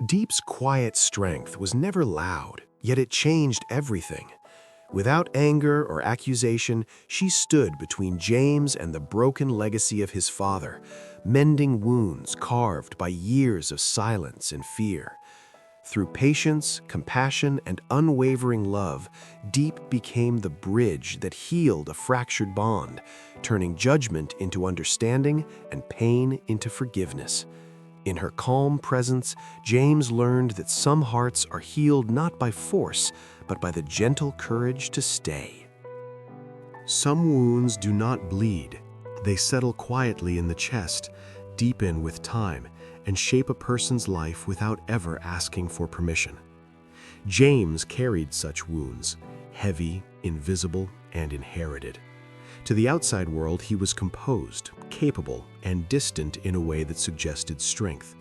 Diep's quiet strength was never loud, yet it changed everything. Without anger or accusation, she stood between James and the broken legacy of his father, mending wounds carved by years of silence and fear. Through patience, compassion, and unwavering love, Diep became the bridge that healed a fractured bond, turning judgment into understanding and pain into forgiveness. In her calm presence, James learned that some hearts are healed not by force, but by the gentle courage to stay. Some wounds do not bleed. They settle quietly in the chest, deepen with time, and shape a person's life without ever asking for permission. James carried such wounds, heavy, invisible, and inherited. To the outside world, he was composed, capable, and distant in a way that suggested strength.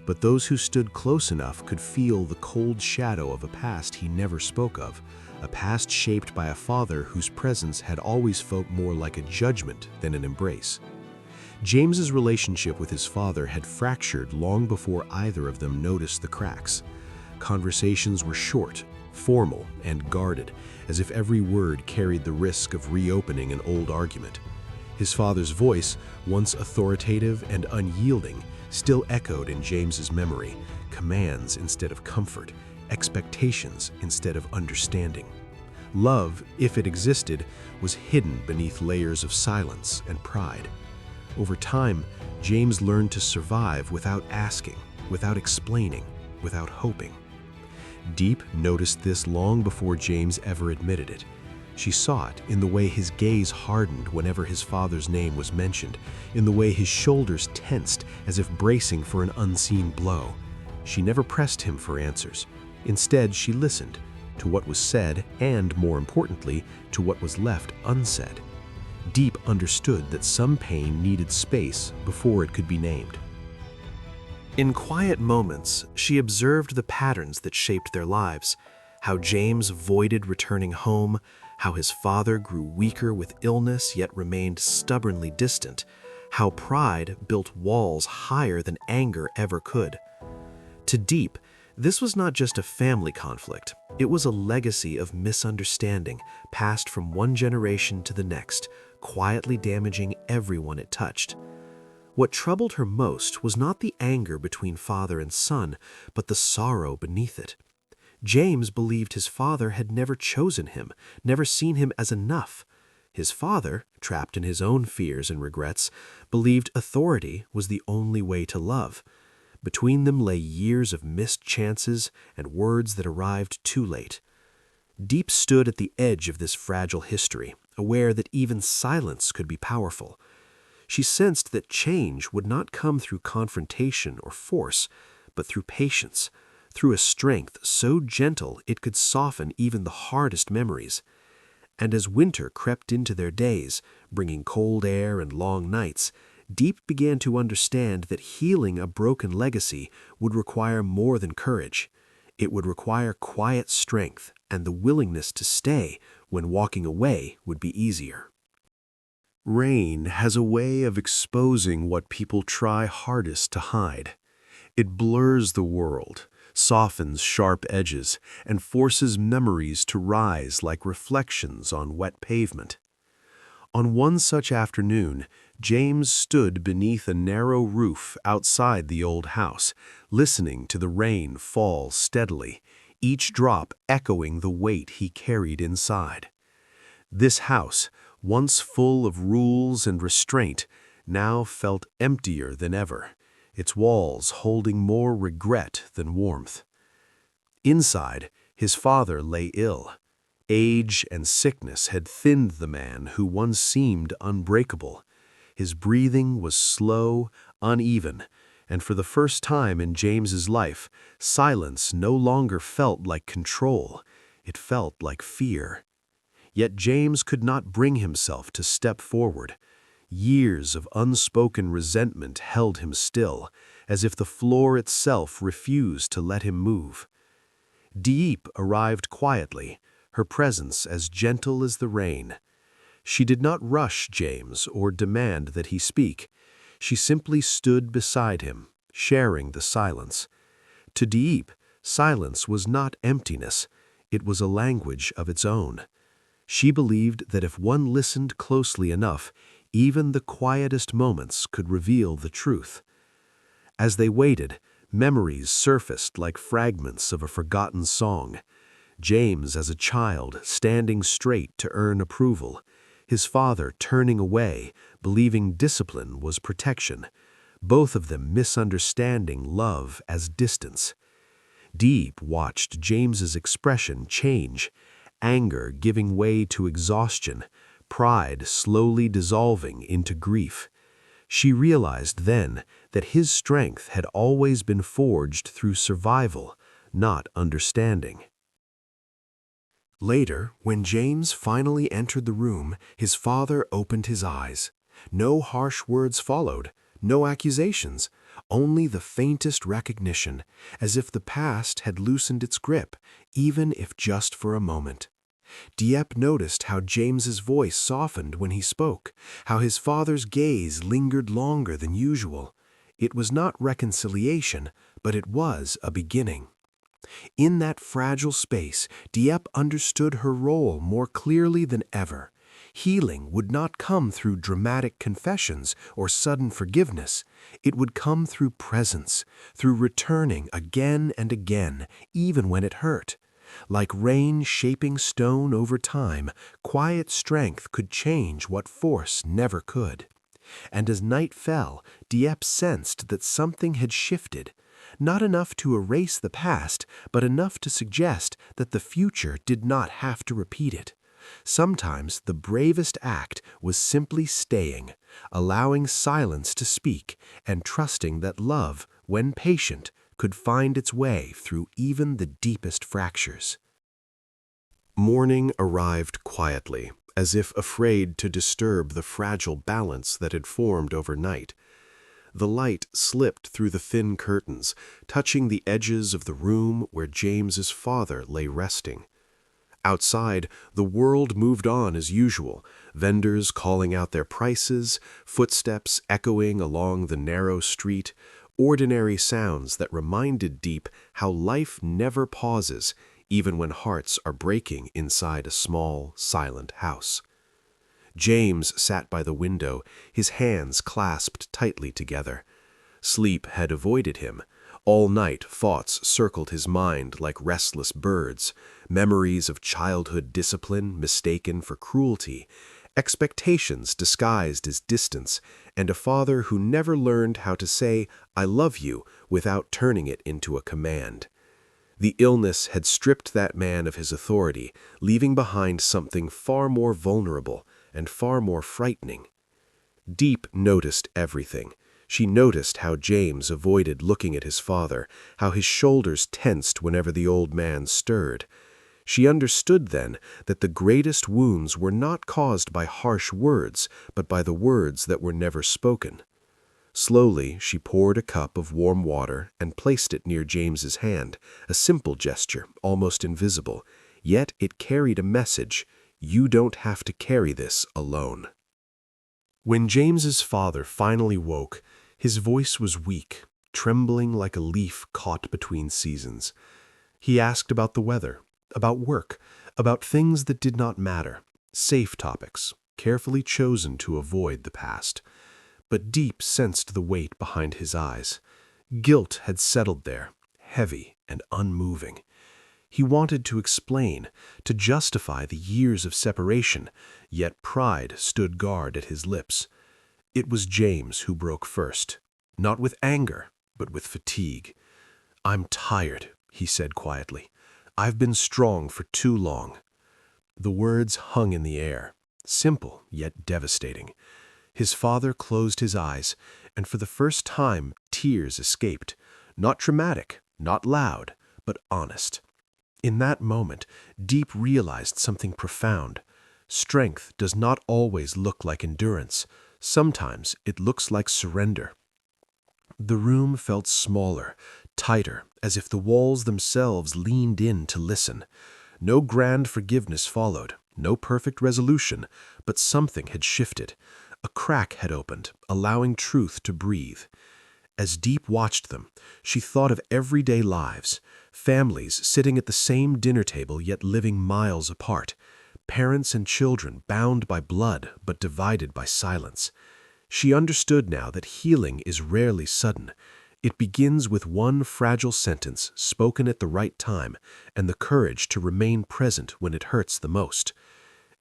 But those who stood close enough could feel the cold shadow of a past he never spoke of, a past shaped by a father whose presence had always felt more like a judgment than an embrace. James's relationship with his father had fractured long before either of them noticed the cracks. Conversations were short, formal, and guarded, as if every word carried the risk of reopening an old argument. His father's voice, once authoritative and unyielding, still echoed in James's memory, commands instead of comfort, expectations instead of understanding. Love, if it existed, was hidden beneath layers of silence and pride. Over time, James learned to survive without asking, without explaining, without hoping. Diep noticed this long before James ever admitted it. She saw it in the way his gaze hardened whenever his father's name was mentioned, in the way his shoulders tensed as if bracing for an unseen blow. She never pressed him for answers. Instead, she listened to what was said and, more importantly, to what was left unsaid. Diep understood that some pain needed space before it could be named. In quiet moments, she observed the patterns that shaped their lives, how James avoided returning home, how his father grew weaker with illness yet remained stubbornly distant, how pride built walls higher than anger ever could. To Diep, this was not just a family conflict, it was a legacy of misunderstanding passed from one generation to the next, quietly damaging everyone it touched. What troubled her most was not the anger between father and son, but the sorrow beneath it. James believed his father had never chosen him, never seen him as enough. His father, trapped in his own fears and regrets, believed authority was the only way to love. Between them lay years of missed chances and words that arrived too late. Diep stood at the edge of this fragile history, aware that even silence could be powerful. She sensed that change would not come through confrontation or force, but through patience, through a strength so gentle it could soften even the hardest memories. And as winter crept into their days, bringing cold air and long nights, Diep began to understand that healing a broken legacy would require more than courage. It would require quiet strength and the willingness to stay when walking away would be easier. Rain has a way of exposing what people try hardest to hide. It blurs the world, softens sharp edges, and forces memories to rise like reflections on wet pavement. On one such afternoon, James stood beneath a narrow roof outside the old house, listening to the rain fall steadily, each drop echoing the weight he carried inside. This house, once full of rules and restraint, now felt emptier than ever, its walls holding more regret than warmth. Inside, his father lay ill. Age and sickness had thinned the man who once seemed unbreakable. His breathing was slow, uneven, and for the first time in James's life, silence no longer felt like control. It felt like fear. Yet James could not bring himself to step forward. Years of unspoken resentment held him still, as if the floor itself refused to let him move. Diep arrived quietly, her presence as gentle as the rain. She did not rush James or demand that he speak. She simply stood beside him, sharing the silence. To Diep, silence was not emptiness, it was a language of its own. She believed that if one listened closely enough, even the quietest moments could reveal the truth. As they waited, memories surfaced like fragments of a forgotten song. James as a child, standing straight to earn approval. His father turning away, believing discipline was protection. Both of them misunderstanding love as distance. Diep watched James's expression change, anger giving way to exhaustion, pride slowly dissolving into grief. She realized then that his strength had always been forged through survival, not understanding. Later, when James finally entered the room, his father opened his eyes. No harsh words followed, no accusations, only the faintest recognition, as if the past had loosened its grip, even if just for a moment. Diep noticed how James's voice softened when he spoke, how his father's gaze lingered longer than usual. It was not reconciliation, but it was a beginning. In that fragile space, Diep understood her role more clearly than ever. Healing would not come through dramatic confessions or sudden forgiveness. It would come through presence, through returning again and again, even when it hurt. Like rain shaping stone over time, quiet strength could change what force never could. And as night fell, Diep sensed that something had shifted. Not enough to erase the past, but enough to suggest that the future did not have to repeat it. Sometimes the bravest act was simply staying, allowing silence to speak, and trusting that love, when patient, could find its way through even the deepest fractures. Morning arrived quietly, as if afraid to disturb the fragile balance that had formed overnight. The light slipped through the thin curtains, touching the edges of the room where James's father lay resting. Outside, the world moved on as usual, vendors calling out their prices, footsteps echoing along the narrow street, ordinary sounds that reminded Diep how life never pauses, even when hearts are breaking inside a small, silent house. James sat by the window, his hands clasped tightly together. Sleep had avoided him. All night thoughts circled his mind like restless birds, memories of childhood discipline mistaken for cruelty, expectations disguised as distance, and a father who never learned how to say, "I love you," without turning it into a command. The illness had stripped that man of his authority, leaving behind something far more vulnerable and far more frightening. Diep noticed everything. She noticed how James avoided looking at his father, how his shoulders tensed whenever the old man stirred. She understood then that the greatest wounds were not caused by harsh words, but by the words that were never spoken. Slowly, she poured a cup of warm water and placed it near James's hand, a simple gesture, almost invisible. Yet it carried a message: you don't have to carry this alone. When James's father finally woke, his voice was weak, trembling like a leaf caught between seasons. He asked about the weather, about work, about things that did not matter, safe topics, carefully chosen to avoid the past. But Diep sensed the weight behind his eyes. Guilt had settled there, heavy and unmoving. He wanted to explain, to justify the years of separation, yet pride stood guard at his lips. It was James who broke first, not with anger, but with fatigue. "I'm tired," he said quietly. "I've been strong for too long." The words hung in the air, simple yet devastating. His father closed his eyes, and for the first time tears escaped. Not dramatic, not loud, but honest. In that moment, Diep realized something profound. Strength does not always look like endurance. Sometimes it looks like surrender. The room felt smaller, tighter, as if the walls themselves leaned in to listen. No grand forgiveness followed, no perfect resolution, but something had shifted. A crack had opened, allowing truth to breathe. As Diep watched them, she thought of everyday lives, families sitting at the same dinner table yet living miles apart, parents and children bound by blood but divided by silence. She understood now that healing is rarely sudden. It begins with one fragile sentence spoken at the right time and the courage to remain present when it hurts the most.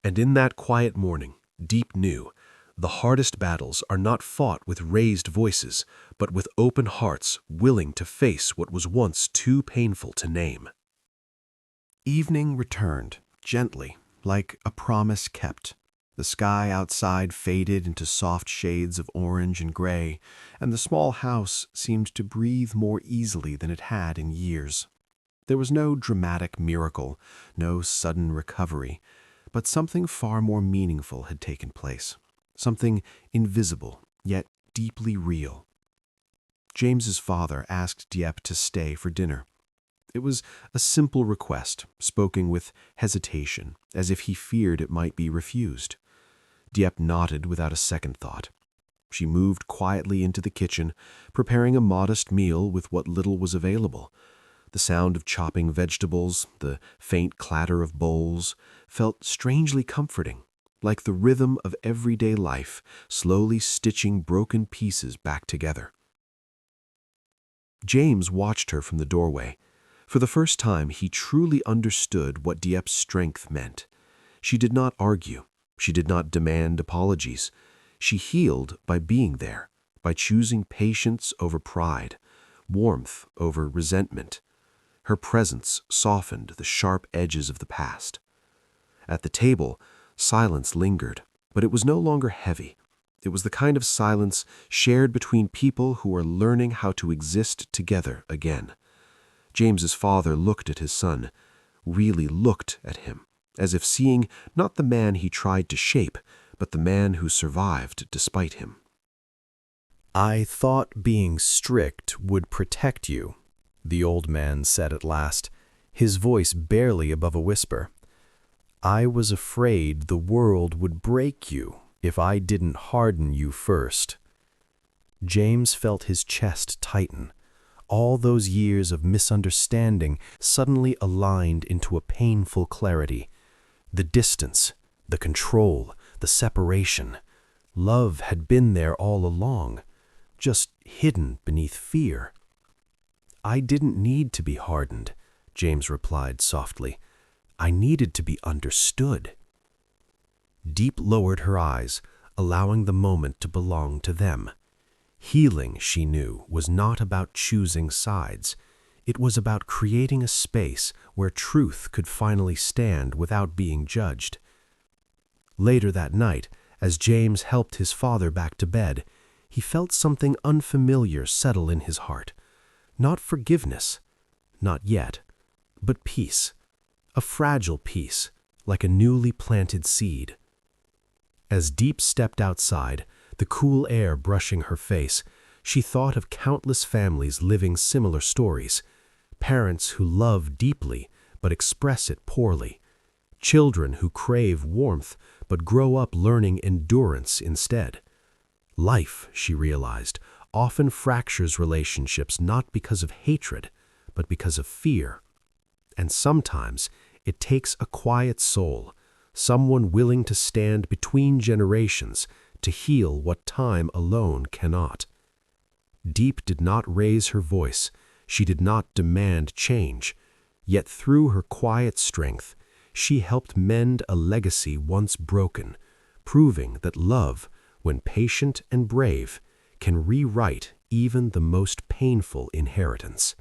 And in that quiet morning, Diep knew the hardest battles are not fought with raised voices, but with open hearts willing to face what was once too painful to name. Evening returned, gently, like a promise kept. The sky outside faded into soft shades of orange and gray, and the small house seemed to breathe more easily than it had in years. There was no dramatic miracle, no sudden recovery, but something far more meaningful had taken place. Something invisible, yet deeply real. James's father asked Diep to stay for dinner. It was a simple request, spoken with hesitation, as if he feared it might be refused. Diep nodded without a second thought. She moved quietly into the kitchen, preparing a modest meal with what little was available. The sound of chopping vegetables, the faint clatter of bowls, felt strangely comforting, like the rhythm of everyday life, slowly stitching broken pieces back together. James watched her from the doorway. For the first time, he truly understood what Diep's strength meant. She did not argue. She did not demand apologies. She healed by being there, by choosing patience over pride, warmth over resentment. Her presence softened the sharp edges of the past. At the table, silence lingered, but it was no longer heavy. It was the kind of silence shared between people who are learning how to exist together again. James's father looked at his son, really looked at him, as if seeing not the man he tried to shape, but the man who survived despite him. "I thought being strict would protect you," the old man said at last, his voice barely above a whisper. "I was afraid the world would break you if I didn't harden you first." James felt his chest tighten. All those years of misunderstanding suddenly aligned into a painful clarity. The distance, the control, the separation. Love had been there all along, just hidden beneath fear. "I didn't need to be hardened," James replied softly. "I needed to be understood." Diep lowered her eyes, allowing the moment to belong to them. Healing, she knew, was not about choosing sides. It was about creating a space where truth could finally stand without being judged. Later that night, as James helped his father back to bed, he felt something unfamiliar settle in his heart. Not forgiveness, not yet, but peace. A fragile peace, like a newly planted seed. As Diep stepped outside, the cool air brushing her face, she thought of countless families living similar stories. Parents who love deeply but express it poorly. Children who crave warmth but grow up learning endurance instead. Life, she realized, often fractures relationships not because of hatred, but because of fear. And sometimes it takes a quiet soul, someone willing to stand between generations to heal what time alone cannot. Diep did not raise her voice. She did not demand change. Yet through her quiet strength, she helped mend a legacy once broken, proving that love, when patient and brave, can rewrite even the most painful inheritance.